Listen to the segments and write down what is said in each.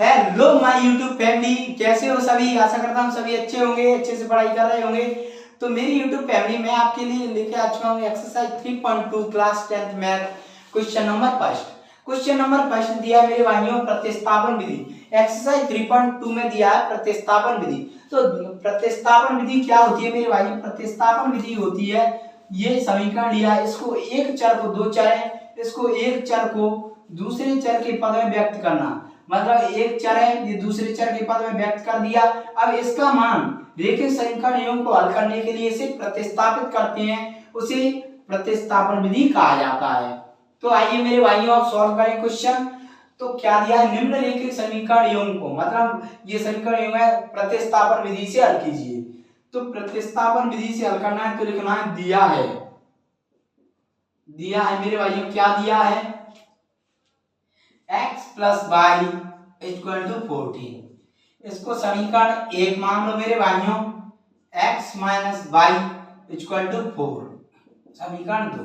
Hello my YouTube family, कैसे हो सभी। आशा करता हूँ सभी अच्छे होंगे, अच्छे से पढ़ाई कर रहे होंगे। तो मेरी यूट्यूब फैमिली में आपके लिए लेके आ चुका हूँ exercise 3.2 class 10th math question number first. Question number first दिया है मेरे भाइयों प्रतिस्थापन विधि। एक्सरसाइज 3.2 में दिया है प्रतिस्थापन विधि। तो प्रतिस्थापन विधि क्या होती है मेरे भाइयों? प्रतिस्थापन विधि होती है, ये समीकरण लिया है, इसको एक चर को दो चर है, इसको एक चर को दूसरे चर के पद में व्यक्त करना। मतलब एक चर है, ये दूसरे चर के पद में व्यक्त कर दिया। अब इसका मान रेखीय समीकरण नियम को हल करने के लिए इसे प्रतिस्थापित करते हैं, उसे प्रतिस्थापन विधि कहा जाता है। तो आइए मेरे भाइयों आप सॉल्व करें क्वेश्चन। तो क्या दिया है? निम्नलिखित समीकरण नियम को, मतलब ये समीकरण नियम है, प्रतिस्थापन विधि से हल कीजिए। तो प्रतिस्थापन विधि से हल करना है तो लिखना है दिया है मेरे भाइयों, क्या दिया है? x plus y equal to 14। इसको समीकरण एक मान लो मेरे भाइयों, x minus y equal to 4, समीकरण 2।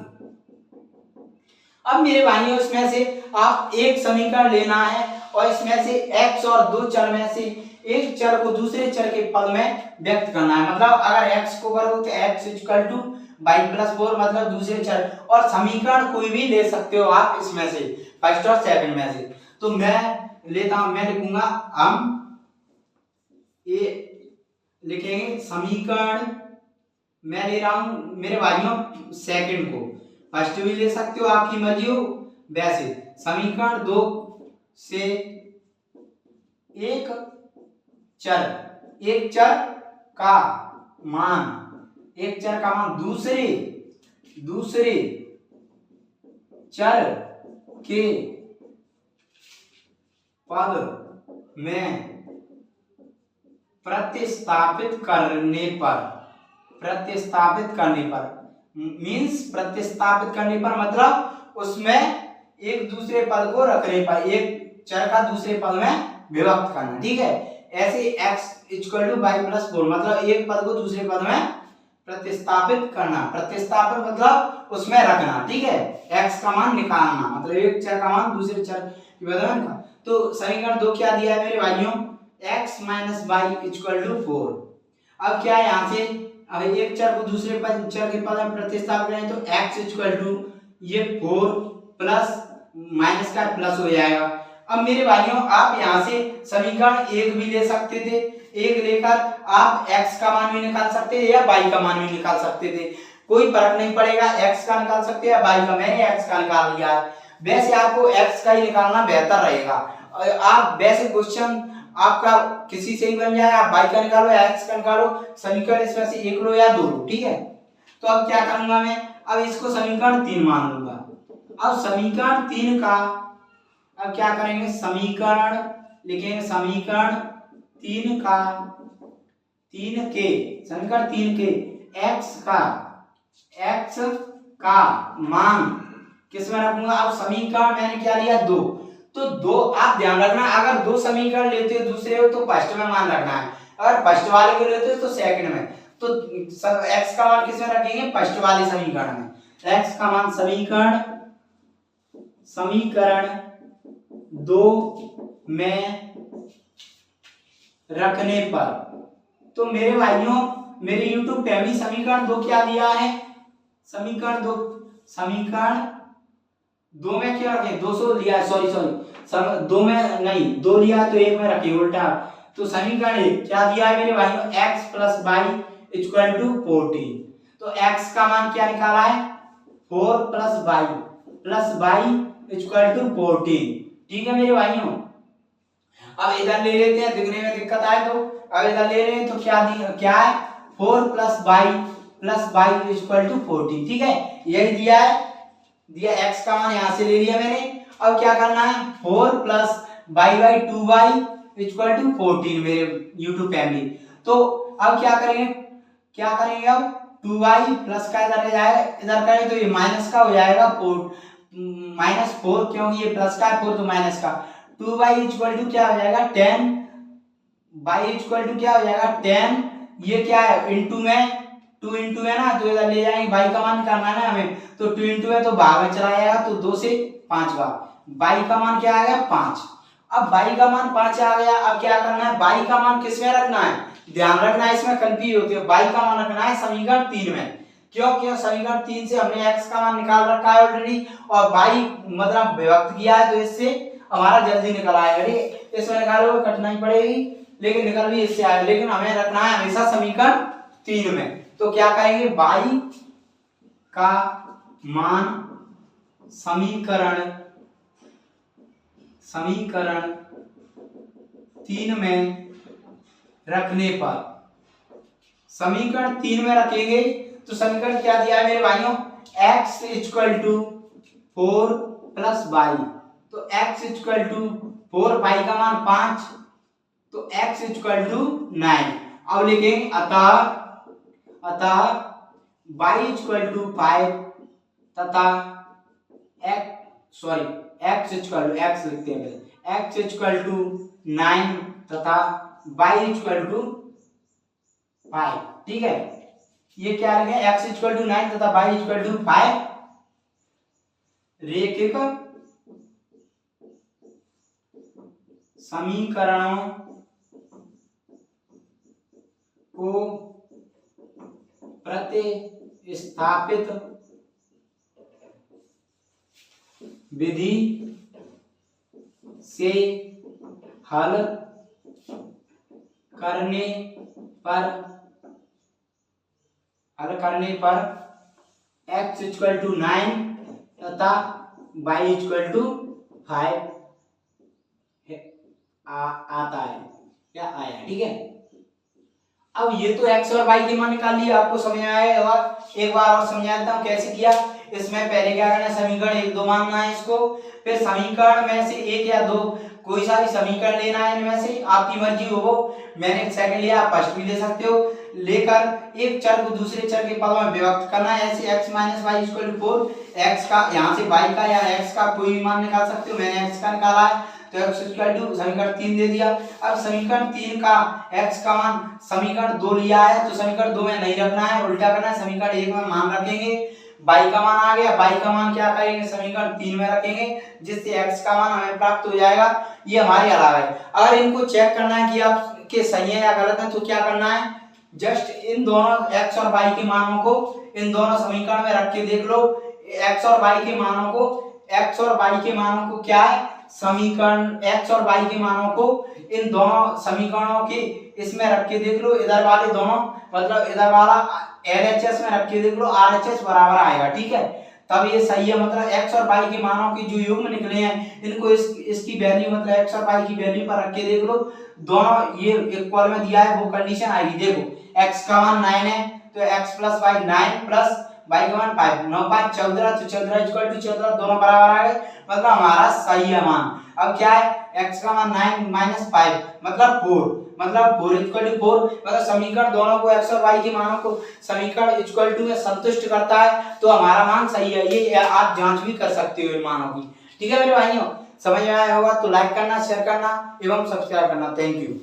अब मेरे भाइयों इसमें से आप एक समीकरण लेना है और इसमें से x और दो चर में से एक चर को दूसरे चर के पद में व्यक्त करना है। मतलब अगर x को करो तो x equal to y plus 4, मतलब दूसरे चर। और समीकरण कोई भी ले सकते हो आप इसमें से, फर्स्ट और सेकंड में से। तो मैं लेता हूं, मैं लिखूंगा, हम ये लिखेंगे समीकरण, मैं ले रहा हूं मेरे भाइयों सेकंड को, फर्स्ट भी ले सकते हो, आपकी मर्जी हो वैसे। समीकरण 2 से एक चर का मान दूसरे चर के पद में प्रतिस्थापित करने पर मतलब उसमें एक दूसरे पद को रखने पर, एक चर का दूसरे पद में विभक्त करना। ठीक है, ऐसे x equal to y plus 4, मतलब एक पद को दूसरे पद में प्रतिस्थापित करना। प्रतिस्थापन मतलब उसमें रखना। ठीक है, x का मान निकालना, मतलब एक चर का मान दूसरे चर के बदले में। तो समीकरण 2 क्या दिया है मेरे भाइयों? x minus y equal to 4। अब क्या है यहाँ से, अब एक चर को दूसरे चर के पद में प्रतिस्थापित करें तो x इक्वल टू ये 4 प्लस माइनस का प्लस हो जाएगा। अब मेरे भाइयों आप यहाँ से समीकरण एक भी ले सकते थे, एक लेकर आप x का मान भी निकाल सकते थे या y का मान भी निकाल सकते थे, कोई फर्क नहीं पड़ेगा। x का निकाल सकते हैं या y का, मैंने x का निकाल लिया है। वैसे आपको x का ही निकालना बेहतर रहेगा। आप वैसे क्वेश्चन आपका किसी से ही बन जाए, आप y का निकालो या x का निकालो, समीकरण इसमें से एक लो या दो लो। ठीक है, तो अब क्या करूंगा मैं, अब इसको समीकरण 3 मान लूंगा। अब समीकरण 3 का अब क्या करेंगे, समीकरण लिखेंगे, समीकरण 3 के x का मान किस में रखूंगा? अब समीकरण मैंने क्या लिया? 2। तो 2 आप ध्यान रखना, अगर दो समीकरण लेते हो दूसरे हो तो फर्स्ट में मान रखना है, अगर फर्स्ट वाले को लेते हो तो सेकंड में। तो x का मान किस में रखेंगे? फर्स्ट वाले समीकरण में। x का मान समीकरण 2 में रखने पर, तो मेरे भाइयों मेरे YouTube फैमिली समीकरण 2 क्या दिया है? समीकरण 2 में क्या रखें? 200 लिया, सॉरी 2 में नहीं, 2 लिया तो एक में रखिए उल्टा। तो समीकरण क्या दिया है मेरे भाइयों? x plus y equal to 14। तो x का मान क्या निकाला है? 4 प्लस वाई इक्वल टू 14। ठीक है मेरे भाइयों, अब इधर ले लेते हैं, दिखने में दिक्कत आए तो अब इधर ले लें तो क्या है? 4 प्लस वाई इक्वल टू 14। ठीक है, यही दिया है, x का मान यहां से ले लिया मैंने। अब क्या करना है? 4 plus y by 2y equal to 14 मेरे YouTube फैमिली। तो अब क्या करेंगे अब 2y प्लस का इधर जाएगा, इधर करें तो ये माइनस का हो जाएगा, -4, क्योंकि ये प्लस का है 4 तो माइनस का। 2y इक्वल टू क्या हो जाएगा? 10, y इक्वल टू क्या हो जाएगा? 10, ये क्या है? इंटू में 2 इंटू है ना, तो इधर ले जाएंगे, y का मान निकालना है ना हमें, तो 2 इंटू है तो भाग में चला जाएगा, तो 2 से 5 बार y का मान क्या आएगा? 5। अब y का मान 5 आ गया। अब क्या करना है, y का मान किस में रखना है, ध्यान रखना है, इसमें कंफ्यूज होती है। y का मान रखना है समीकरण 3 में। क्यों समीकरण 3 से हमने x का मान निकाल रखा है ऑलरेडी, और y मतलब विभक्त किया है, तो इससे हमारा जल्दी निकल आएगा। ठीक, इसमें निकालोगे कठिनाई पड़ेगी, लेकिन निकल भी इससे आएगा। लेकिन हमें रखना है हमेशा समीकरण 3 में। तो क्या कहेंगे, y का मान समीकरण 3 में रखने पर, समीकरण 3 में रखेंगे तो समीकरण क्या दिया है मेरे भाइयों, x equal to 4 plus y। तो x इक्वल टू 4, y का मान 5, तो x इक्वल टू 9। अब लिखेंगे अतः y इक्वल टू 5 तथा x इक्वल टू x लिखते हैं पहले, x इक्वल टू 9 तथा y इक्वल टू 5। ठीक है, ये क्या रखें, x इक्वल टू 9 तथा y इक्वल टू 5 रेखिक समीकरणों को प्रतिस्थापित विधि से हल करने पर x इक्वल टू 9 तथा y इक्वल टू 5 आता है, क्या आया। ठीक है, अब ये तो x और y के मान निकाल लिए, आपको समझ में आया। और एक बार और समझा देता हूँ कैसे किया। इसमें पहले क्या करना है, समीकरण 1 2 मानना है इसको, फिर समीकरण में से एक या दो कोई सा भी समीकरण लेना है, इनमें से आपकी मर्जी हो। वो मैंने सेकंड लिया, आप फर्स्ट भी ले सकते हो। लेकर एक चर को दूसरे चर के पदों में विभक्त करना है। ऐसे x minus y equal to 4, x का यहाँ से y का या x का कोई भी मान निकाल सकते हो। मैंने x का निकाला है, तो x इक्वल टू समीकरण 3 दे दिया। अब समीकरण 3 का x का मान समीकरण 2 लिया है, तो समीकरण 2 में नहीं रखना है, उल्टा करना है। समीकरण 1 में मान रखेंगे, y का मान आ गया, y का मान क्या करेंगे, समीकरण 3 में रखेंगे, जिससे x का मान हमें प्राप्त हो जाएगा। ये हमारी अलावा है। अगर इनको चेक करना है कि आपके सही है या गलत है, तो क्या करना है, जस्ट इन दोनों x और y के मानों को इन दोनों समीकरण में रख के देख लो। x और y के मानों को क्या है, समीकरण x और y के मानों को इन दोनों समीकरणों के इसमें रख के देख लो। इधर वाले दोनों मतलब इधर वाला LHS में रख के देख लो, RHS बराबर आएगा। ठीक है, तब ये सही है। मतलब x और y के मानों के जो युग्म निकले हैं, इनको इसकी वैल्यू मतलब x और y की वैल्यू पर रख के देख लो। दोनों ये इक्वल में दिया है, वो कंडीशन आएगी। देखो x का मान 9 है, तो x plus y 9 plus y का मान 5, 9 5 14, तो 14 इक्वल टू 14 दोनों बराबर आ गए, मतलब हमारा सही है मान। अब क्या है, x का मान 9 माइनस 5 मतलब 4, मतलब 4 इक्वल टू 4, मतलब समीकरण दोनों को x और y के मानों को समीकरण इक्वल टू में संतुष्ट करता है, तो हमारा मान सही है। ये आप जांच भी कर सकते हो इन मानों की। ठीक है मेरे भाइयों, समझ में आया होगा तो लाइक करना, शेयर करना एवं सब्सक्राइब करना। Thank you.